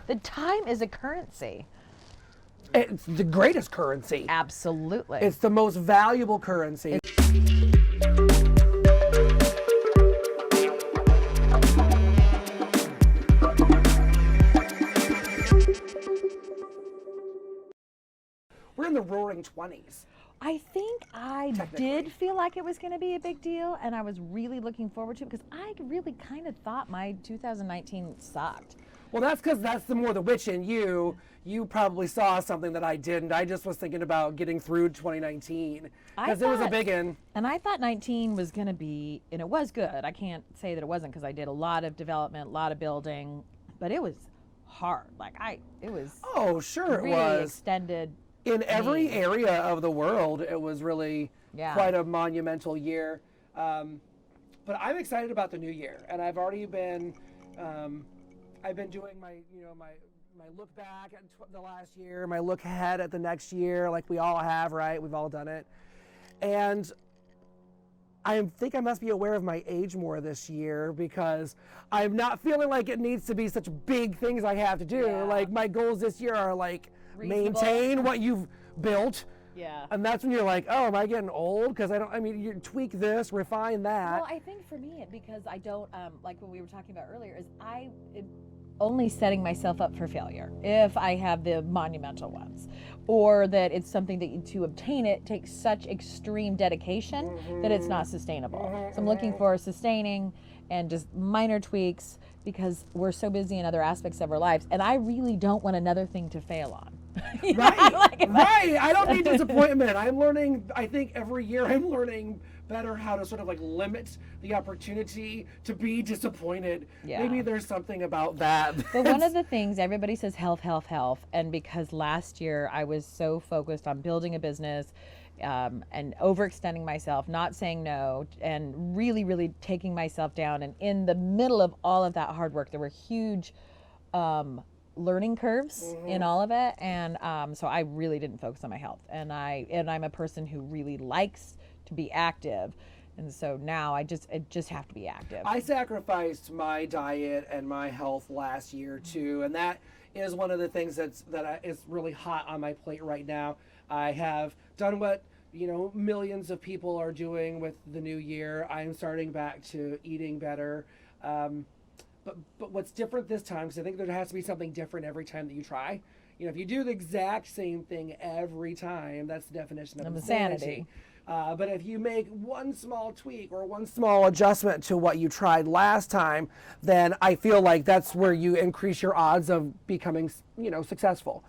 The time is a currency. It's the greatest currency. Absolutely. It's the most valuable currency. We're in the roaring 20s. I think I did feel like it was going to be a big deal, and I was really looking forward to it because I really kind of thought my 2019 sucked. Well, that's because that's the more the witch in you. You probably saw something that I didn't. I just was thinking about getting through 2019 because it was a big one. And I thought 19 was going to be, and it was good. I can't say that it wasn't because I did a lot of development, a lot of building, but it was hard. It was. Oh, sure it really was. Extended. In every area of the world, it was really quite a monumental year. But I'm excited about the new year, and I've already been, I've been doing my look back at the last year, my look ahead at the next year, like we all have, right? We've all done it. And I think I must be aware of my age more this year because I'm not feeling like it needs to be such big things I have to do. Yeah. Like my goals this year are like, Reasonable. maintain what you've built. Yeah. And that's when you're like, oh, am I getting old? Because you tweak this, refine that. Well, I think for me, because I don't, like what we were talking about earlier, is only setting myself up for failure if I have the monumental ones, or that it's something that to obtain it takes such extreme dedication that it's not sustainable. So I'm looking for sustaining and just minor tweaks because we're so busy in other aspects of our lives, and I really don't want another thing to fail on. Right. I don't need disappointment. I'm learning, I think every year I'm learning better how to sort of like limit the opportunity to be disappointed. Yeah. Maybe there's something about that. But one of the things, everybody says health, health, health. And because last year I was so focused on building a business and overextending myself, not saying no, and really, really taking myself down. And in the middle of all of that hard work, there were huge learning curves in all of it. And so I really didn't focus on my health. And I'm a person who really likes to be active. And so now I just have to be active. I sacrificed my diet and my health last year too, and that is one of the things is really hot on my plate right now. I have done what millions of people are doing with the new year. I'm starting back to eating better, but what's different this time? Because I think there has to be something different every time that you try. If you do the exact same thing every time, that's the definition of insanity. But if you make one small tweak or one small adjustment to what you tried last time, then I feel like that's where you increase your odds of becoming, successful.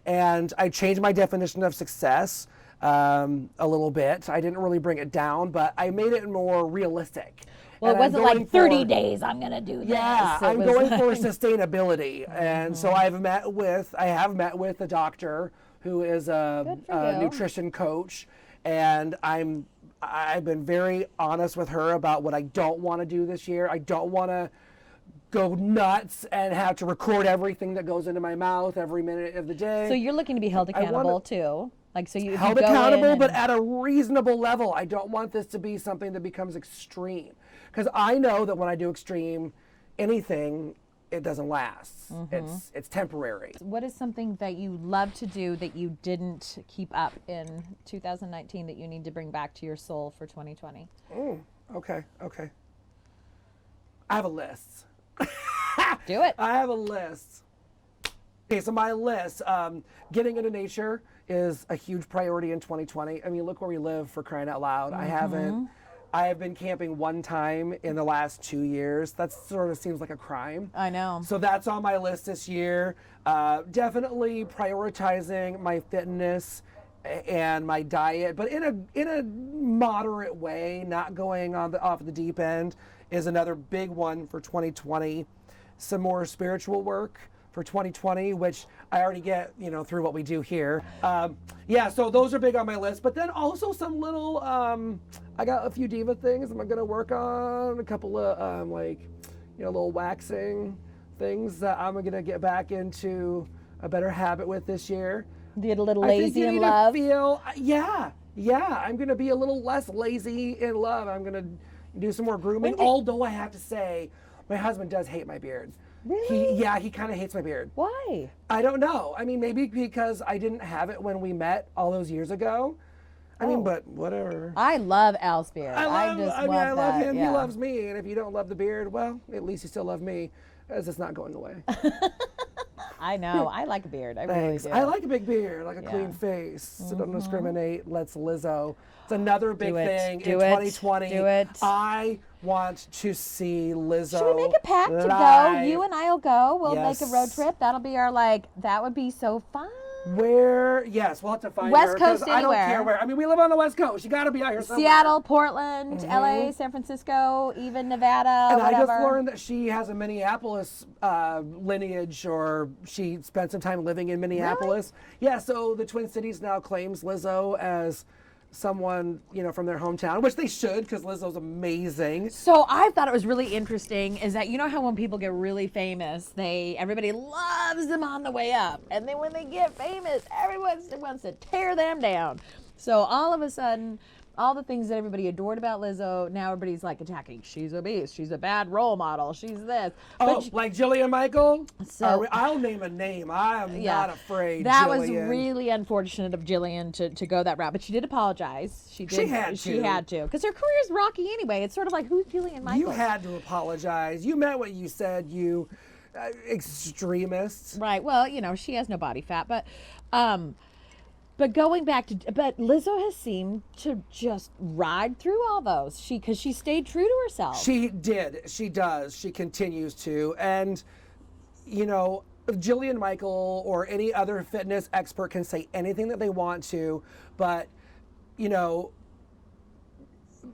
And I changed my definition of success a little bit. I didn't really bring it down, but I made it more realistic. Well, it wasn't like 30 days I'm going to do this. Yeah, I'm going for sustainability. And so I have met with a doctor who is a nutrition coach. And I've been very honest with her about what I don't want to do this year. I don't want to go nuts and have to record everything that goes into my mouth every minute of the day. So you're looking to be held accountable too? Held accountable, but at a reasonable level. I don't want this to be something that becomes extreme. Because I know that when I do extreme anything, it doesn't last. It's temporary. What is something that you love to do that you didn't keep up in 2019 that you need to bring back to your soul for 2020? Okay. I have a list. Do it. I have a list. Okay, so my list, getting into nature is a huge priority in 2020. I mean, look where we live, for crying out loud. I have been camping one time in the last 2 years. That sort of seems like a crime. I know. So that's on my list this year. Definitely prioritizing my fitness and my diet, but in a moderate way, not going off the deep end, is another big one for 2020. Some more spiritual work for 2020, which I already get, through what we do here. So those are big on my list. But then also some little, I got a few diva things I'm gonna work on, a couple of little waxing things that I'm gonna get back into a better habit with this year. Get a little lazy in love. I'm gonna be a little less lazy in love. I'm gonna do some more grooming. Although I have to say, my husband does hate my beard. Really? He kind of hates my beard. Why? I don't know. I mean, maybe because I didn't have it when we met all those years ago. I mean, but whatever. I love Al's beard. I love that. him. Yeah. He loves me. And if you don't love the beard, well, at least you still love me, as it's not going away. I know. I like a beard. I really do. I like a big beard, like a clean face. So don't discriminate. Let's Lizzo. It's another big thing in 2020. Do it. I want to see Lizzo. Should we make a pact to go? live. You and I'll go. We'll Yes. make a road trip. That'll be our that would be so fun. Where? Yes, we'll have to find West her. 'Cause Coast I don't anywhere. care where. I mean, we live on the West Coast. You got to be out here somewhere. Seattle, Portland, LA, San Francisco, even Nevada, And whatever. I just learned that she has a Minneapolis lineage, or she spent some time living in Minneapolis. Yeah, so the Twin Cities now claims Lizzo as someone, from their hometown, which they should, because Lizzo's amazing. So I thought it was really interesting is that how when people get really famous, everybody loves them on the way up, and then when they get famous, everyone wants to tear them down. So all of a sudden, all the things that everybody adored about Lizzo, now everybody's like attacking. She's a beast. She's a bad role model. She's this. Like Jillian Michael? So- I'll name a name. I am not afraid. That Jillian. was really unfortunate of Jillian to go that route, but she did apologize. She had to because her career is rocky anyway. It's sort of like, who's Jillian Michaels? You had to apologize. You meant what you said, you extremists. Right. Well, she has no body fat, but going back but Lizzo has seemed to just ride through all those. Because she stayed true to herself. She did. She does. She continues to. And, Jillian Michael or any other fitness expert can say anything that they want to, but,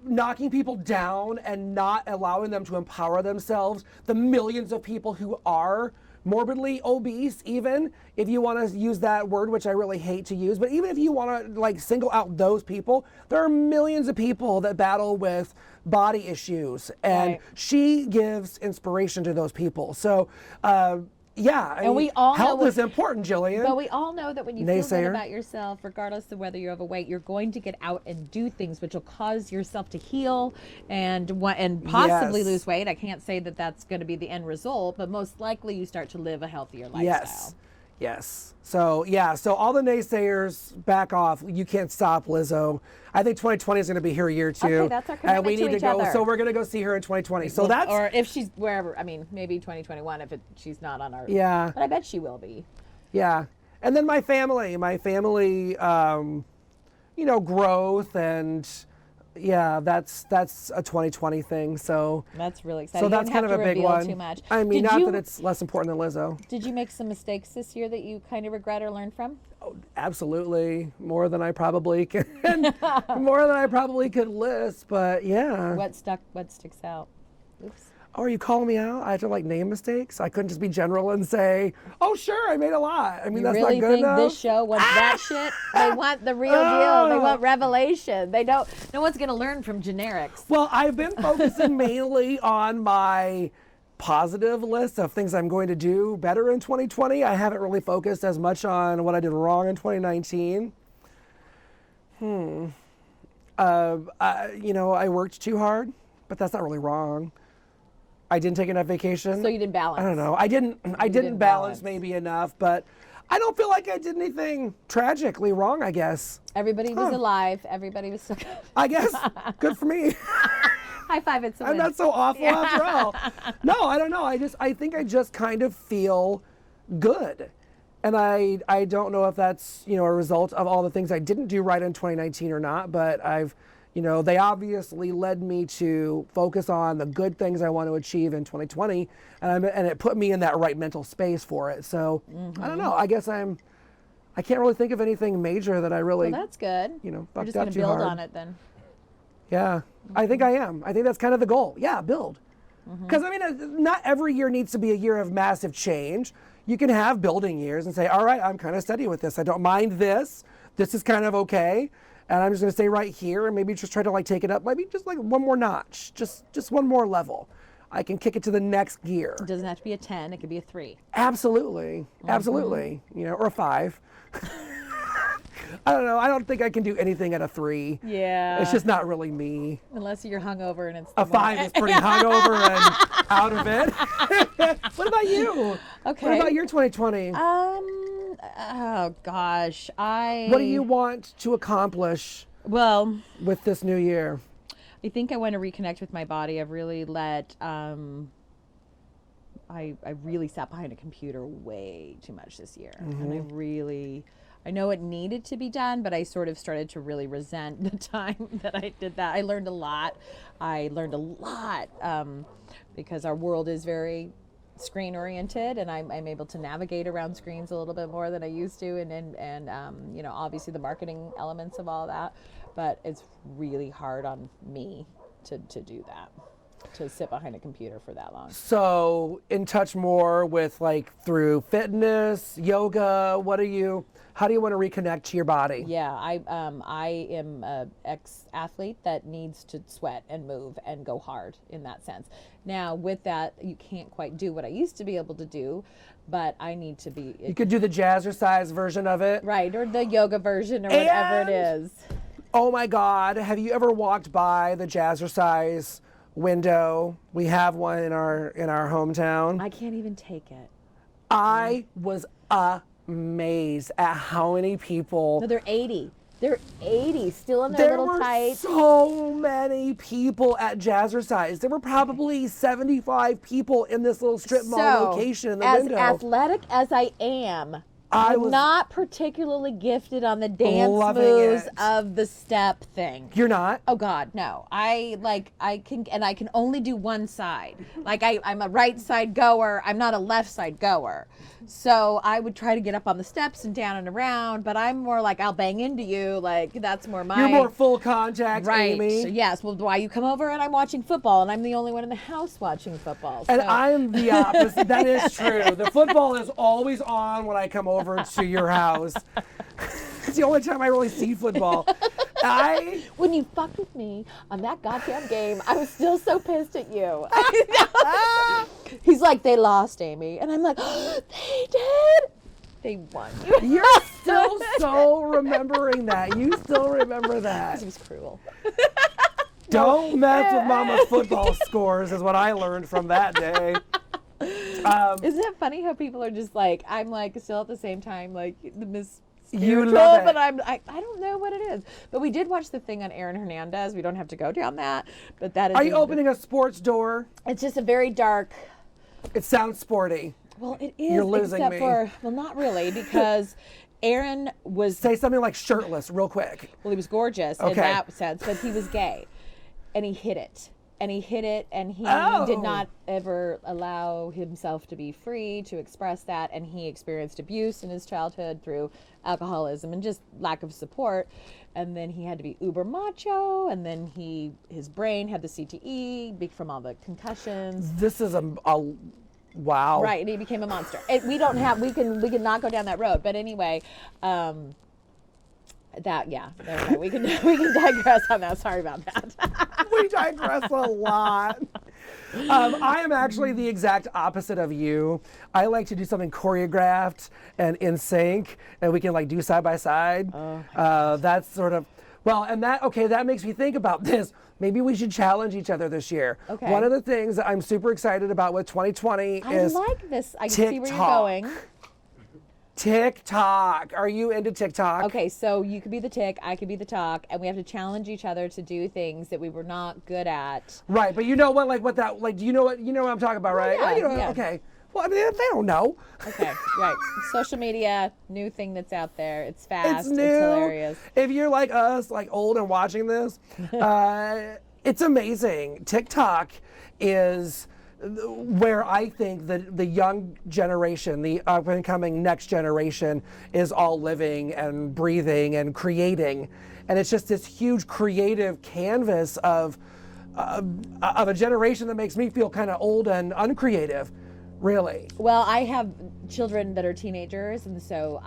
knocking people down and not allowing them to empower themselves, the millions of people who are morbidly obese, even if you want to use that word, which I really hate to use, but even if you want to single out those people, there are millions of people that battle with body issues, and she gives inspiration to those people. So we all know health is important, Jillian. But we all know that when you feel good about yourself, regardless of whether you're overweight, you're going to get out and do things which will cause yourself to heal and possibly lose weight. I can't say that that's going to be the end result, but most likely you start to live a healthier lifestyle. Yes. So all the naysayers, back off. You can't stop Lizzo. I think 2020 is going to be her year too. Okay, that's our commitment and we need to to each go. other. So we're going to go see her in 2020. So or if she's wherever. I mean, maybe 2021 if she's not on our. Yeah. But I bet she will be. Yeah, and then my family, growth and. Yeah, that's a 2020 thing. So that's really exciting. So that's kind of a big one. Too much. I mean, not that it's less important than Lizzo. Did you make some mistakes this year that you kind of regret or learned from? Oh, absolutely, more than I probably could list. But yeah. What sticks out? Oops. Oh, are you calling me out? I have to name mistakes. I couldn't just be general and say, "Oh, sure, I made a lot." I mean, that's really not good enough. This show wants that shit? They want the real deal. They want revelation. They don't. No one's gonna learn from generics. Well, I've been focusing mainly on my positive list of things I'm going to do better in 2020. I haven't really focused as much on what I did wrong in 2019. I worked too hard, but that's not really wrong. I didn't take enough vacation. So you didn't balance. I don't know. I didn't balance maybe enough, but I don't feel like I did anything tragically wrong, I guess. Everybody was alive. Everybody was so good. I guess. Good for me. High five, it's a win. I'm not so awful after all. No, I don't know. I think I just kind of feel good. And I don't know if that's, a result of all the things I didn't do right in 2019 or not, but they obviously led me to focus on the good things I want to achieve in 2020, and it put me in that right mental space for it. So I don't know. I guess I can't really think of anything major that I really. Well, that's good. Fucked You're just up going to too build hard. on it then. Yeah, I think I am. I think that's kind of the goal. Yeah, build. Because not every year needs to be a year of massive change. You can have building years and say, all right, I'm kind of steady with this. I don't mind this. This is kind of okay. And I'm just going to stay right here and maybe just try to take it up, maybe just one more notch, just one more level. I can kick it to the next gear. It doesn't have to be a 10, it could be a 3. Absolutely. Absolutely. Or a 5. I don't know. I don't think I can do anything at a 3. Yeah. It's just not really me. Unless you're hungover and it's A 5 is pretty hungover and out of it. What about you? Okay. What about your 2020? Oh gosh, What do you want to accomplish well, with this new year? I think I want to reconnect with my body. I've really let I really sat behind a computer way too much this year. And I know it needed to be done, but I sort of started to really resent the time that I did that. I learned a lot. Because our world is very screen oriented, and I'm able to navigate around screens a little bit more than I used to, and you know, obviously the marketing elements of all that, but it's really hard on me to do that, to sit behind a computer for that long. So in touch more with like through fitness, yoga, how do you want to reconnect to your body? Yeah, I am an ex-athlete that needs to sweat and move and go hard in that sense. Now, with that, you can't quite do what I used to be able to do, but I need to be... You could do the jazzercise version of it. Right, or the yoga version, or whatever it is. Oh my God, have you ever walked by the jazzercise window? We have one in our hometown. I can't even take it. I was amazed at how many people. No, they're 80. They're 80, still in their little tights. There were so many people at Jazzercise. There were probably 75 people in this little strip mall location in the window. As athletic as I am, I'm not particularly gifted on the dance moves of the step thing. You're not? Oh God, no. I can only do one side. Like I'm a right side goer. I'm not a left side goer. So I would try to get up on the steps and down and around, but I'm more like, I'll bang into you. Like that's more my. You're more full contact, right. Amy. So, yes. Well, why you come over and I'm watching football and I'm the only one in the house watching football. And I'm the opposite. That is true. The football is always on when I come over to your house. It's the only time I really see football. When you fucked with me on that goddamn game, I was still so pissed at you. He's like, they lost, Amy. And I'm like, oh, they did. They won. You're still so remembering that. You still remember that. It was cruel. Don't mess with Mama's football scores is what I learned from that day. Isn't it funny how people are just like, I'm like still at the same time, like the Miss You love it. But I don't know what it is. But we did watch the thing on Aaron Hernandez. We don't have to go down that. But that is. Are you opening a sports door? It's just a very dark. It sounds sporty. Well, it is. You're losing except me. Well, not really, because Aaron was. Say something like shirtless, real quick. Well, he was gorgeous in Okay. that sense, but he was gay, and he hid it. And he did not ever allow himself to be free to express that. And he experienced abuse in his childhood through alcoholism and just lack of support. And then he had to be uber macho. And then his brain had the CTE from all the concussions. This is a wow. Right, and he became a monster. We can not go down that road. But anyway, never mind. We can digress on that. Sorry about that. We digress a lot. I am actually the exact opposite of you. I like to do something choreographed and in sync, and we can like do side by side. That's sort of that makes me think about this. Maybe we should challenge each other this year. Okay. One of the things that I'm super excited about with 2020 is I like this. I can TikTok. see where you're going. TikTok. Are you into TikTok? Okay, so you could be the tick, I could be the talk, and we have to challenge each other to do things that we were not good at. Right, but you know what? Do you know what I'm talking about, right? yeah, yeah. Okay. Well, I mean, they don't know. Okay, right. Social media, new thing that's out there. It's fast. It's new. It's hilarious. If you're like us, like old and watching this, it's amazing. TikTok is where I think that the young generation, the up and coming next generation, is all living and breathing and creating, and it's just this huge creative canvas of a generation that makes me feel kind of old and uncreative. Really? Well, I have children that are teenagers, and so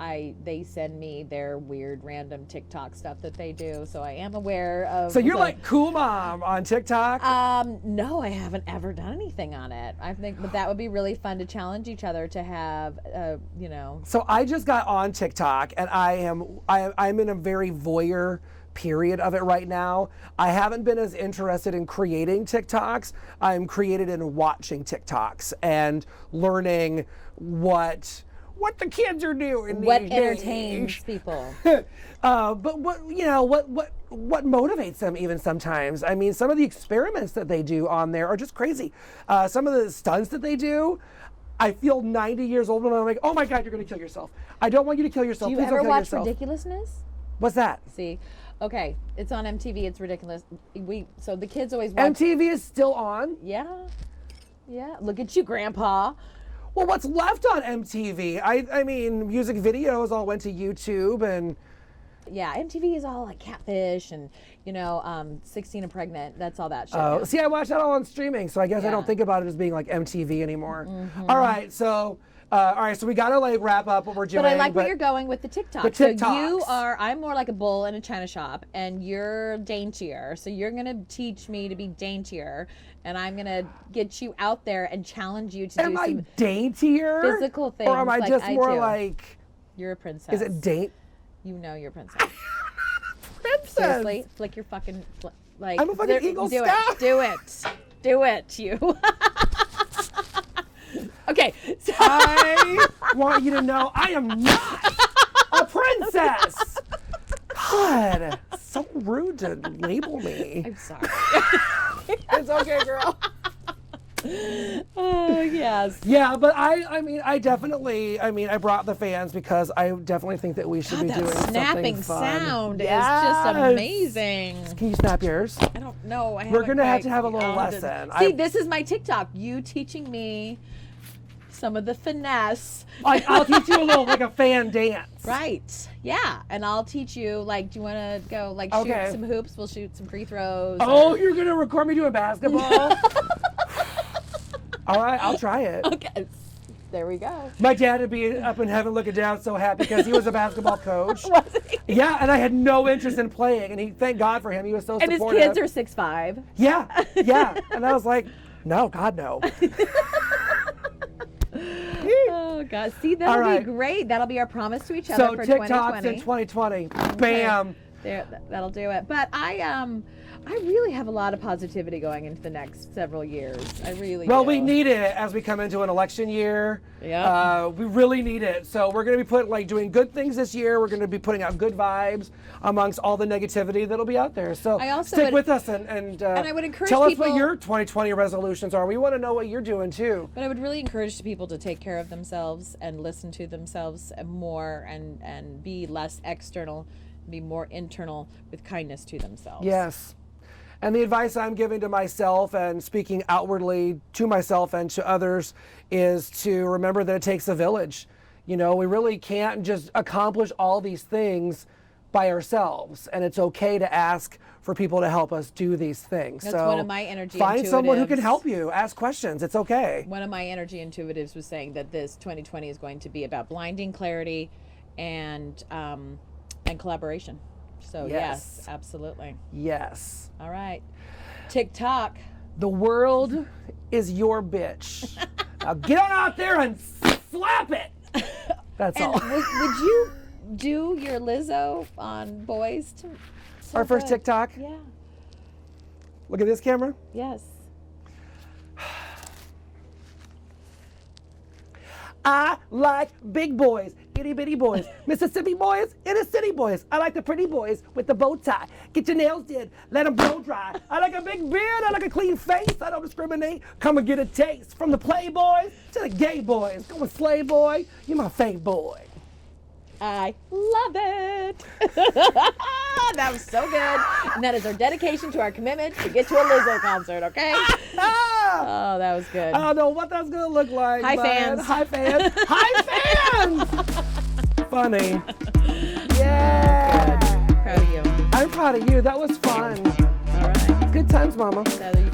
they send me their weird random TikTok stuff that they do. So I am aware of. So you're like cool mom on TikTok? No, I haven't ever done anything on it. I think but that would be really fun to challenge each other to have, you know. So I just got on TikTok, and I'm in a very voyeur period of it right now. I haven't been as interested in creating TikToks. I'm created in watching TikToks and learning what the kids are doing. What these entertains days. people? But what motivates them even sometimes? I mean, some of the experiments that they do on there are just crazy. Some of the stunts that they do, I feel 90 years old when I'm like, oh my God, you're going to kill yourself. I don't want you to kill yourself. Do you Please ever don't kill watch yourself. Ridiculousness? What's that? See, okay, it's on MTV. It's ridiculous. So the kids always watch. MTV is still on? Yeah. Look at you, Grandpa. Well, what's left on MTV? I mean, music videos all went to YouTube and. Yeah, MTV is all like Catfish and 16 and Pregnant. That's all that shit. Oh, now. see, I watch that all on streaming, so I guess I Yeah. don't think about it as being like MTV anymore. All right, so we gotta like wrap up what we're doing. But I like where you're going with the TikTok. The So TikToks. I'm more like a bull in a china shop, and you're daintier. So you're gonna teach me to be daintier, and I'm gonna get you out there and challenge you to Am do I some daintier? physical things. Or am I like just I more do. like? You're a princess. Is it daint? You know you're a princess. Princess. Seriously, flick your fucking like. I'm a fucking Eagle do Scout. Do it, you. Okay. So I want you to know I am not a princess. God, so rude to label me. I'm sorry. It's okay, girl. Oh yes. Yeah, but I definitely, I brought the fans because I definitely think that we should be That doing snapping something fun. sound Yes. is just amazing. Can you snap yours? I don't know. We're gonna have to have a little lesson. See, this is my TikTok. You teaching me some of the finesse. I'll teach you a little, like a fan dance. Right. Yeah. And I'll teach you, like, do you want to go, like, Okay. shoot some hoops? We'll shoot some free throws. Oh, you're gonna record me doing basketball? All right, I'll try it. Okay. There we go. My dad would be up in heaven looking down so happy because he was a basketball coach. Was he? Yeah, and I had no interest in playing, and thank God for him. He was so And his supportive. kids are 6'5". Yeah. And I was like, no, God, no. Oh, God. See, that'll All right. be great. That'll be our promise to each other So for TikToks 2020. in 2020. Bam. There, that'll do it. But I really have a lot of positivity going into the next several years. I really Well, do. we need it as we come into an election year. Yeah. We really need it. So we're going to be doing good things this year. We're going to be putting out good vibes amongst all the negativity that'll be out there. So I also stick would- with us and I would encourage tell us people- what your 2020 resolutions are. We want to know what you're doing too. But I would really encourage people to take care of themselves and listen to themselves more and be less external, be more internal with kindness to themselves. Yes. And the advice I'm giving to myself and speaking outwardly to myself and to others is to remember that it takes a village. We really can't just accomplish all these things by ourselves. And it's okay to ask for people to help us do these things. That's so one of my energy find someone who can intuitives. help you. Ask questions. It's okay. One of my energy intuitives was saying that this 2020 is going to be about blinding clarity and collaboration. So yes, absolutely. Yes. All right. TikTok. The world is your bitch. Now get on out there and slap it. That's And all. would you do your Lizzo on Boys? So Our first good. TikTok. Yeah. Look at this camera. Yes. I like big boys, itty bitty boys, Mississippi boys, inner city boys. I like the pretty boys with the bow tie. Get your nails did, let them blow dry. I like a big beard, I like a clean face. I don't discriminate. Come and get a taste from the playboys to the gay boys. Go and slay boy, you my fave boy. I love it. That was so good. And that is our dedication to our commitment to get to a Lizzo concert, okay? Oh, that was good. I don't know what that's gonna look like. Hi, but fans. Hi fans. Hi fans. Funny. Yeah. Proud of you. I'm proud of you. That was fun. All right. Good times, mama. So